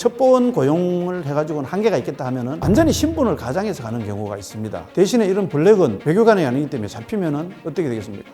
첩보원 고용을 해가지고는 한계가 있겠다 하면은 완전히 신분을 가장해서 가는 경우가 있습니다. 대신에 이런 블랙은 외교관이 아니기 때문에 잡히면은 어떻게 되겠습니까?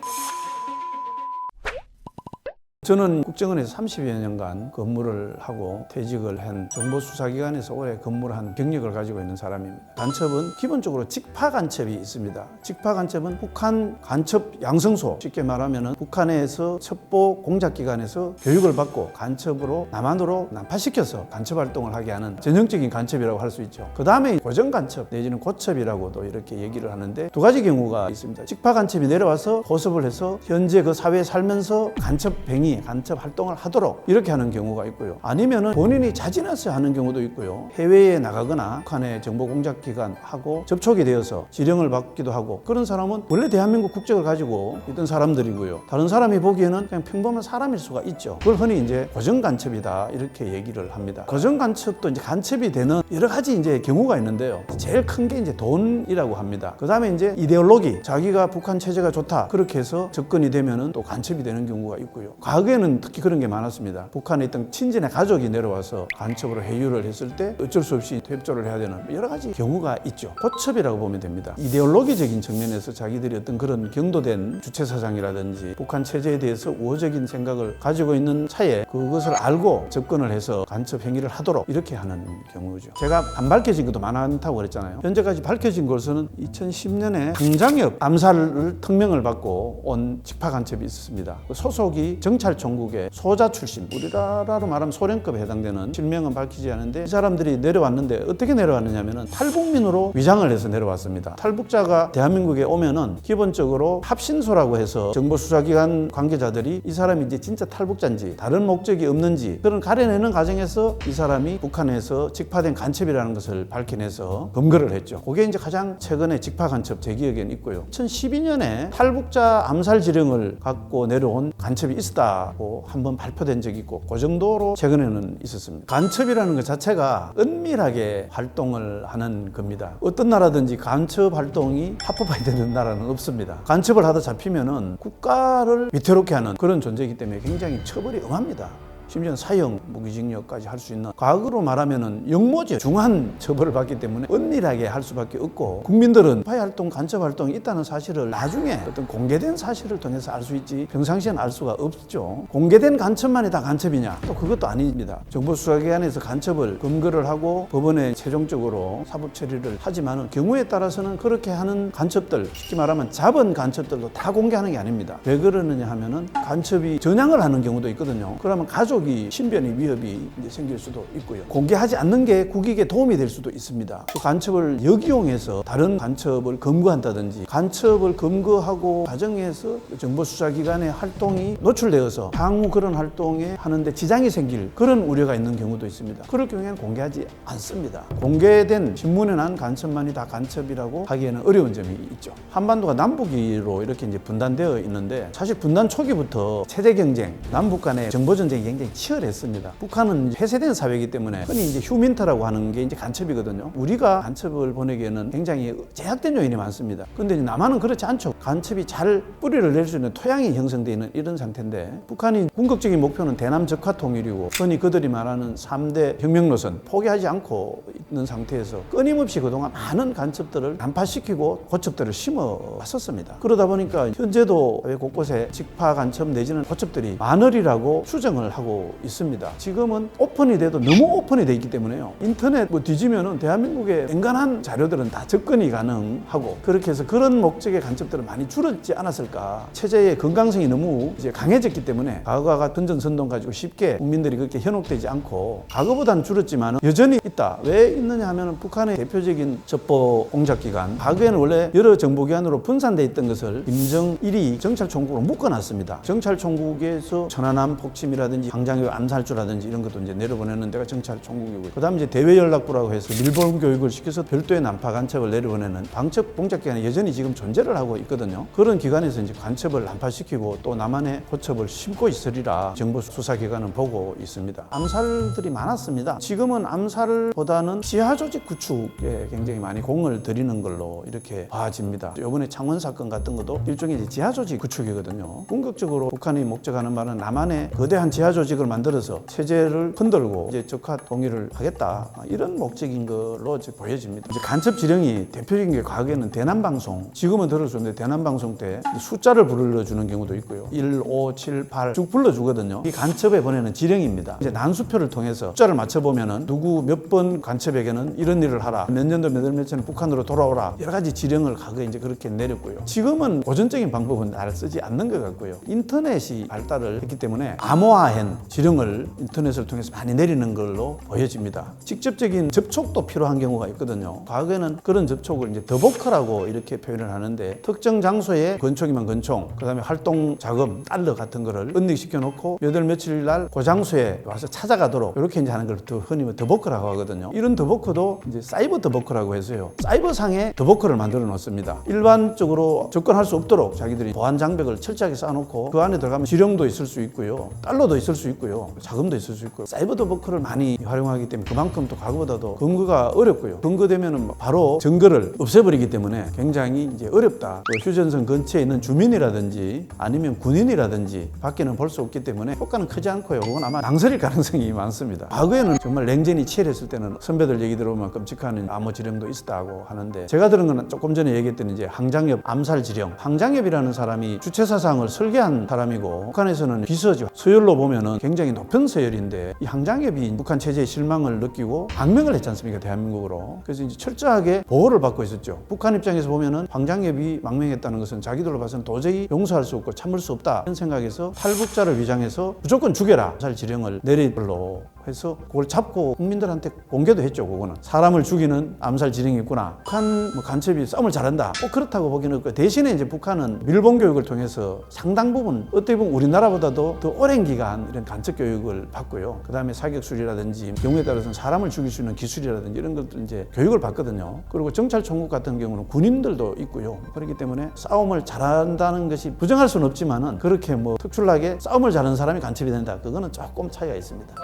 저는 국정원에서 30여 년간 근무를 하고 퇴직을 한 정보수사기관에서 오래 근무를 한 경력을 가지고 있는 사람입니다. 간첩은 기본적으로 직파 간첩이 있습니다. 직파 간첩은 북한 간첩 양성소, 쉽게 말하면 북한에서 첩보 공작기관에서 교육을 받고 간첩으로 남한으로 난파시켜서 간첩 활동을 하게 하는 전형적인 간첩이라고 할 수 있죠. 그 다음에 고정 간첩 내지는 고첩이라고도 이렇게 얘기를 하는데 두 가지 경우가 있습니다. 직파 간첩이 내려와서 고습을 해서 현재 그 사회에 살면서 간첩 행위 간첩 활동을 하도록 이렇게 하는 경우가 있고요. 아니면은 본인이 자진해서 하는 경우도 있고요. 해외에 나가거나 북한의 정보공작기관하고 접촉이 되어서 지령을 받기도 하고 그런 사람은 원래 대한민국 국적을 가지고 있던 사람들이고요. 다른 사람이 보기에는 그냥 평범한 사람일 수가 있죠. 그걸 흔히 이제 고정간첩이다 이렇게 얘기를 합니다. 고정간첩도 이제 간첩이 되는 여러 가지 이제 경우가 있는데요. 제일 큰 게 이제 돈이라고 합니다. 그 다음에 이제 이데올로기, 자기가 북한 체제가 좋다 그렇게 해서 접근이 되면은 또 간첩이 되는 경우가 있고요. 과거에는 특히 그런 게 많았습니다. 북한에 있던 친진의 가족이 내려와서 간첩으로 회유를 했을 때 어쩔 수 없이 협조를 해야 되는 여러 가지 경우가 있죠. 고첩이라고 보면 됩니다. 이데올로기적인 측면에서 자기들이 어떤 그런 경도된 주체사상이라든지 북한 체제에 대해서 우호적인 생각을 가지고 있는 차에 그것을 알고 접근을 해서 간첩 행위를 하도록 이렇게 하는 경우죠. 제가 안 밝혀진 것도 많다고 그랬잖아요. 현재까지 밝혀진 것은 2010년에 강장엽 암살을 특명을 받고 온 직파 간첩이 있었습니다. 소속이 정찰총국의 소자 출신, 우리나라로 말하면 소련급에 해당되는 실명은 밝히지 않은데 이 사람들이 내려왔는데 어떻게 내려왔느냐면은 탈북민으로 위장을 해서 내려왔습니다. 탈북자가 대한민국에 오면은 기본적으로 합신소라고 해서 정보수사기관 관계자들이 이 사람이 이제 진짜 탈북자인지 다른 목적이 없는지 그런 가려내는 과정에서 이 사람이 북한에서 직파된 간첩이라는 것을 밝혀내서 검거를 했죠. 그게 이제 가장 최근에 직파 간첩 제 기억에는 있고요. 2012년에 탈북자 암살 지령을 갖고 내려온 간첩이 있었다고 한번 발표된 적이 있고 그 정도로 최근에는 있었습니다. 간첩이라는 것 자체가 은밀하게 활동을 하는 겁니다. 어떤 나라든지 간첩 활동이 합법화되는 되는 나라는 없습니다. 간첩을 하다 잡히면은 국가를 위태롭게 하는 그런 존재이기 때문에 굉장히 처벌이 엄합니다. 심지어는 사형, 무기징역까지 할 수 있는 과거로 말하면은 역모죄, 중한 처벌을 받기 때문에 은밀하게 할 수밖에 없고 국민들은 스파이 활동, 간첩 활동이 있다는 사실을 나중에 어떤 공개된 사실을 통해서 알 수 있지 평상시에는 알 수가 없죠. 공개된 간첩만이 다 간첩이냐? 또 그것도 아닙니다. 정보수사기관에서 간첩을 검거를 하고 법원에 최종적으로 사법 처리를 하지만은 경우에 따라서는 그렇게 하는 간첩들, 쉽게 말하면 잡은 간첩들도 다 공개하는 게 아닙니다. 왜 그러느냐 하면은 간첩이 전향을 하는 경우도 있거든요. 그러면 가족이 신변의 위협이 이제 생길 수도 있고요. 공개하지 않는 게 국익에 도움이 될 수도 있습니다. 또 간첩을 역이용해서 다른 간첩을 검거한다든지 간첩을 검거하고 과정에서 정보수사기관의 활동이 노출되어서 향후 그런 활동에 하는데 지장이 생길 그런 우려가 있는 경우도 있습니다. 그럴 경우에는 공개하지 않습니다. 공개된 신문에 난 간첩만이 다 간첩이라고 하기에는 어려운 점이 있죠. 한반도가 남북으로 이렇게 이제 분단되어 있는데 사실 분단 초기부터 체제 경쟁, 남북 간의 정보 전쟁이 굉장히 치열했습니다. 북한은 폐쇄된 사회이기 때문에 흔히 이제 휴민트라고 하는 게 이제 간첩이거든요. 우리가 간첩을 보내기에는 굉장히 제약된 요인이 많습니다. 근데 남한은 그렇지 않죠. 간첩이 잘 뿌리를 낼 수 있는 토양이 형성되어 있는 이런 상태인데 북한이 궁극적인 목표는 대남 적화 통일이고 흔히 그들이 말하는 3대 혁명 노선 포기하지 않고 있는 상태에서 끊임없이 그동안 많은 간첩들을 난파시키고 고첩들을 심어 왔었습니다. 그러다 보니까 현재도 곳곳에 직파 간첩 내지는 고첩들이 만월이라고 추정을 하고 있습니다. 지금은 오픈이 돼도 너무 오픈이 돼 있기 때문에요. 인터넷 뒤지면은 대한민국의 엔간한 자료들은 다 접근이 가능하고 그렇게 해서 그런 목적의 간첩들은 많이 줄었지 않았을까. 체제의 건강성이 너무 이제 강해졌기 때문에 과거와 같은 전선동 가지고 쉽게 국민들이 그렇게 현혹되지 않고 과거보다는 줄었지만 여전히 있다. 왜 있느냐 하면 북한의 대표적인 첩보 공작기관 과거에는 원래 여러 정보기관으로 분산되어 있던 것을 김정일이 정찰총국으로 묶어놨습니다. 정찰총국에서 천안함 폭침이라든지 강장엽 암살주라든지 이런 것도 이제 내려보내는 데가 정찰총국이고요. 그 다음 이제 대외연락부라고 해서 밀봉 교육을 시켜서 별도의 난파 간첩을 내려보내는 방첩 공작기관이 여전히 지금 존재를 하고 있거든요. 그런 기관에서 이제 간첩을 난파시키고 또 남한의 고첩을 심고 있으리라 정보 수사기관은 보고 있습니다. 암살들이 많았습니다. 지금은 암살보다는 지하 조직 구축에 굉장히 많이 공을 들이는 걸로 이렇게 봐집니다. 이번에 창원 사건 같은 것도 일종의 이제 지하 조직 구축이거든요. 궁극적으로 북한이 목적하는 바는 남한에 거대한 지하 조직을 만들어서 체제를 흔들고 이제 적화 통일을 하겠다, 이런 목적인 걸로 이제 보여집니다. 이제 간첩 지령이 대표적인 게 과거에는 대남방송, 지금은 들을 수 있는데 대남방송 때 숫자를 불러주는 경우도 있고요. 1, 5, 7, 8 쭉 불러주거든요. 이 간첩에 보내는 지령입니다. 이제 난수표를 통해서 숫자를 맞춰보면은 누구 몇 번 간첩에게는 이런 일을 하라, 몇 년도 몇 월 며칠 북한으로 돌아오라, 여러 가지 지령을 과거에 이제 그렇게 내렸고요. 지금은 고전적인 방법은 잘 쓰지 않는 것 같고요. 인터넷이 발달을 했기 때문에 암호화한 지령을 인터넷을 통해서 많이 내리는 걸로 보여집니다. 직접적인 접촉도 필요한 경우가 있거든요. 과거에는 그런 접촉을 이제 더보커라고 이렇게 표현을 하는데, 특정 장소에 권총이면 권총, 그 다음에 활동 자금, 달러 같은 거를 은닉시켜 놓고 몇 월 며칠 날 그 장소에 와서 찾아가도록 이렇게 이제 하는 걸 흔히 더보커라고 하거든요. 이런 더보커도 이제 사이버 더보커라고 해서요. 사이버상에 더보커를 만들어 놓습니다. 일반적으로 접근할 수 없도록 자기들이 보안 장벽을 철저하게 쌓아놓고 그 안에 들어가면 지령도 있을 수 있고요. 달러도 있을 수 있고요. 자금도 있을 수 있고요. 사이버 더보커를 많이 활용하기 때문에 그만큼 또 과거보다도 검거가 어렵고요. 검거되면 바로 증거를 없애버리기 때문에 굉장히 이제 어렵다. 휴전선 근처에 있는 주민이라든지 아니면 군인이라든지 밖에는 볼 수 없기 때문에 효과는 크지 않고요. 그건 아마 낭설일 가능성이 많습니다. 과거에는 정말 냉전이 치열했을 때는 선배들 얘기 들어보면 끔찍한 암호 지령도 있었다고 하는데, 제가 들은 건 조금 전에 얘기했던 이제 황장엽 암살 지령. 황장엽이라는 사람이 주체사상을 설계한 사람이고, 북한에서는 비서죠. 서열로 보면은 굉장히 높은 서열인데, 이 황장엽이 북한 체제에 실망을 느끼고 망명을 했지 않습니까, 대한민국으로. 그래서 이제 철저하게 보호를 받고 있었죠. 북한 입장에서 보면은 황장엽이 망명했다는 것은 자기들로 봐서는 도저히 용서할 수 없고 참을 수 없다, 이런 생각에서 탈북자를 위장해서 무조건 죽여라, 암살 지령을 내릴 걸로 해서 그걸 잡고 국민들한테 공개도 했죠. 그거는 사람을 죽이는 암살 지령이 있구나. 북한 간첩이 싸움을 잘한다, 꼭 그렇다고 보기는 없고, 대신에 이제 북한은 밀봉 교육을 통해서 상당 부분, 어떻게 보면 우리나라보다도 더 오랜 기간 이런 간첩 교육을 받고요. 그 다음에 사격술이라든지 경우에 따라서는 사람을 죽일 수 있는 기술이라든지 이런 것들 이제 교육을 받거든요. 그리고 정찰총국 같은 경우는 군인들도 있고요. 그렇기 때문에 싸움을 잘한다는 것이 부정할 수는 없지만은, 그렇게 특출나게 싸움을 잘하는 사람이 간첩이 된다, 그거는 조금 차이가 있습니다.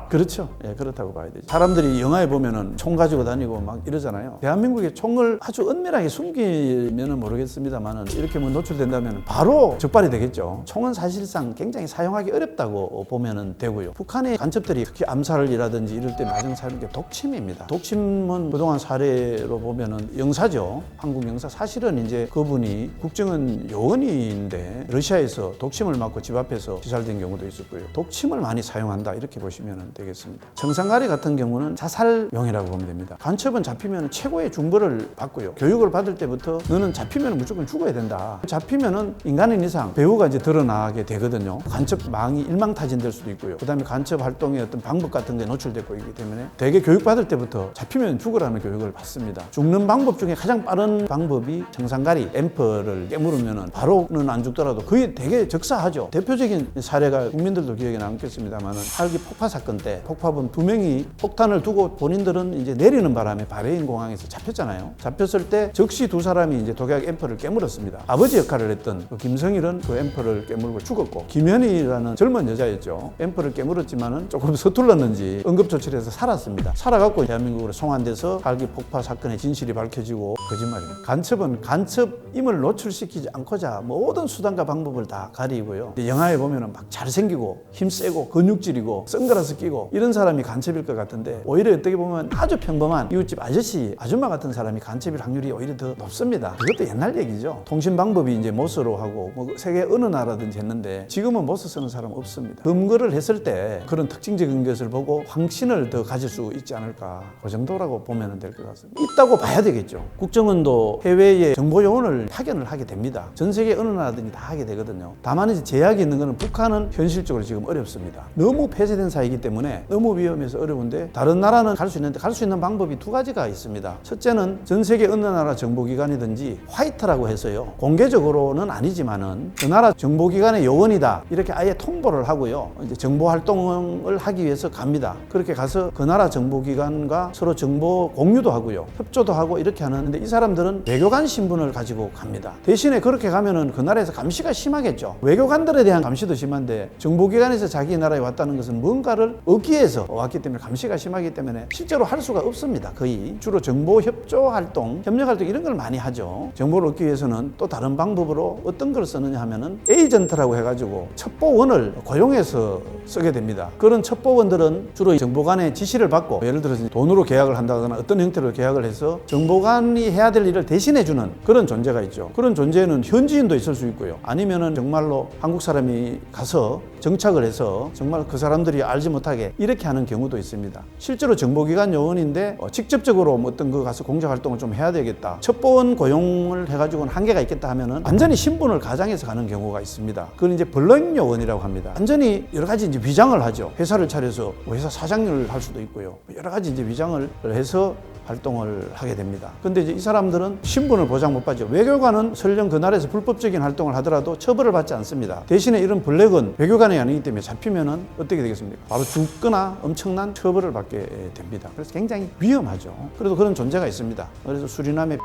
그렇죠. 예, 그렇다고 봐야 되죠. 사람들이 영화에 보면은 총 가지고 다니고 막 이러잖아요. 대한민국에 총을 아주 은밀하게 숨기면은 모르겠습니다만은, 이렇게 노출된다면 바로 적발이 되겠죠. 총은 사실상 굉장히 사용하기 어렵다고 보면은 되고요. 북한의 간첩들이 특히 암살이라든지 이럴 때 마중 사용하는 게 독침입니다. 독침은 그동안 사례로 보면은 영사죠. 한국 영사. 사실은 이제 그분이 국정원 요원인데 러시아에서 독침을 맞고 집 앞에서 지살된 경우도 있었고요. 독침을 많이 사용한다, 이렇게 보시면 되겠습니다. 청산가리 같은 경우는 자살용이라고 보면 됩니다. 간첩은 잡히면 최고의 중벌을 받고요. 교육을 받을 때부터 너는 잡히면 무조건 죽어야 된다. 잡히면은 인간인 이상 배우가 이제 드러나게 되거든요. 간첩망이 일망타진될 수도 있고요. 그 다음에 간첩 활동의 어떤 방법 같은 게 노출되고 있기 때문에 되게 교육받을 때부터 잡히면 죽으라는 교육을 받습니다. 죽는 방법 중에 가장 빠른 방법이 청산가리, 앰프를 깨물으면은 바로는 안 죽더라도 그게 되게 적사하죠. 대표적인 사례가 국민들도 기억에 남겠습니다만은 헬기 폭파 사건 때 폭파범 2명이 폭탄을 두고 본인들은 이제 내리는 바람에 바레인 공항에서 잡혔잖아요. 잡혔을 때 즉시 2사람이 이제 독약 앰프를 깨물었습니다. 아버지 역할을 했던 김성일은 그 앰프를 깨물고 죽었고, 김현희라는 젊은 여자였죠. 앰프를 깨물었지만은 조금 서툴렀는지 응급조치를 해서 살았습니다. 살아갖고 대한민국으로 송환돼서 헬기 폭파 사건의 진실이 밝혀지고, 거짓말입니다. 간첩은 간첩임을 노출시키지 않고자 모든 수단과 방법을 다 가리고요. 영화에 보면은 막 잘생기고 힘세고 근육질이고 선글라스 끼고 이런 사람이 간첩일 것 같은데, 오히려 어떻게 보면 아주 평범한 이웃집 아저씨, 아줌마 같은 사람이 간첩일 확률이 오히려 더 높습니다. 그것도 옛날 얘기죠. 통신 방법이 이제 모스로 하고 세계 어느 나라든지 했는데, 지금은 모스 쓰는 사람 없습니다. 검거를 했을 때 그런 특징적인 것을 보고 확신을 더 가질 수 있지 않을까, 그 정도라고 보면 될 것 같습니다. 있다고 봐야 되겠죠. 국정원도 해외에 정보 요원을 파견을 하게 됩니다. 전 세계 어느 나라든지 다 하게 되거든요. 다만 이제 제약이 있는 것은 북한은 현실적으로 지금 어렵습니다. 너무 폐쇄된 사회이기 때문에 너무 위험해서 어려운데, 다른 나라는 갈 수 있는데 갈 수 있는 방법이 2가지가 있습니다. 첫째는 전 세계 어느 나라 정보기관이든지 화이트라고 해서요, 공개적으로는 아니지만은 그 나라 정보기관의 요원이다, 이렇게 아예 통보를 하고요, 이제 정보 활동을 하기 위해서 갑니다. 그렇게 가서 그 나라 정보기관과 서로 정보 공유도 하고요, 협조도 하고 이렇게 하는데, 이 사람들은 외교관 신분을 가지고 갑니다. 대신에 그렇게 가면은 그 나라에서 감시가 심하겠죠. 외교관들에 대한 감시도 심한데 정보기관에서 자기 나라에 왔다는 것은 뭔가를 얻기 위해서 왔기 때문에 감시가 심하기 때문에 실제로 할 수가 없습니다. 거의 주로 정보 협조 활동, 협력 활동 이런 걸 많이 하죠. 정보를 얻기 위해서는 또 다른 방법으로 어떤 걸 쓰느냐 하면은 에이전트라고 해가지고 첩보원을 고용해서 쓰게 됩니다. 그런 첩보원들은 주로 정보관의 지시를 받고 예를 들어서 돈으로 계약을 한다거나 어떤 형태로 계약을 해서 정보관이 해야 될 일을 대신해주는 그런 존재가 있죠. 그런 존재는 현지인도 있을 수 있고요. 아니면은 정말로 한국 사람이 가서 정착을 해서 정말 그 사람들이 알지 못하게 이렇게 하는 경우도 있습니다. 실제로 정보기관 요원인데 직접적으로 어떤 거 가서 공작 활동을 좀 해야 되겠다. 첩보원 고용을 해가지고는 한계가 있겠다 하면은 완전히 신분을 가장해서 가는 경우가 있습니다. 그건 이제 블랙 요원이라고 합니다. 완전히 여러 가지 이제 위장을 하죠. 회사를 차려서 회사 사장을 할 수도 있고요. 여러 가지 이제 위장을 해서 활동을 하게 됩니다. 근데 이제 이 사람들은 신분을 보장 못 받죠. 외교관은 설령 그 나라에서 불법적인 활동을 하더라도 처벌을 받지 않습니다. 대신에 이런 블랙은 외교관이 아니기 때문에 잡히면은 어떻게 되겠습니까? 바로 죽거나 엄청난 처벌을 받게 됩니다. 그래서 굉장히 위험하죠. 그래도 그런 존재가 있습니다. 그래서 수리남의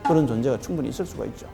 그런 존재가 충분히 있을 수가 있죠.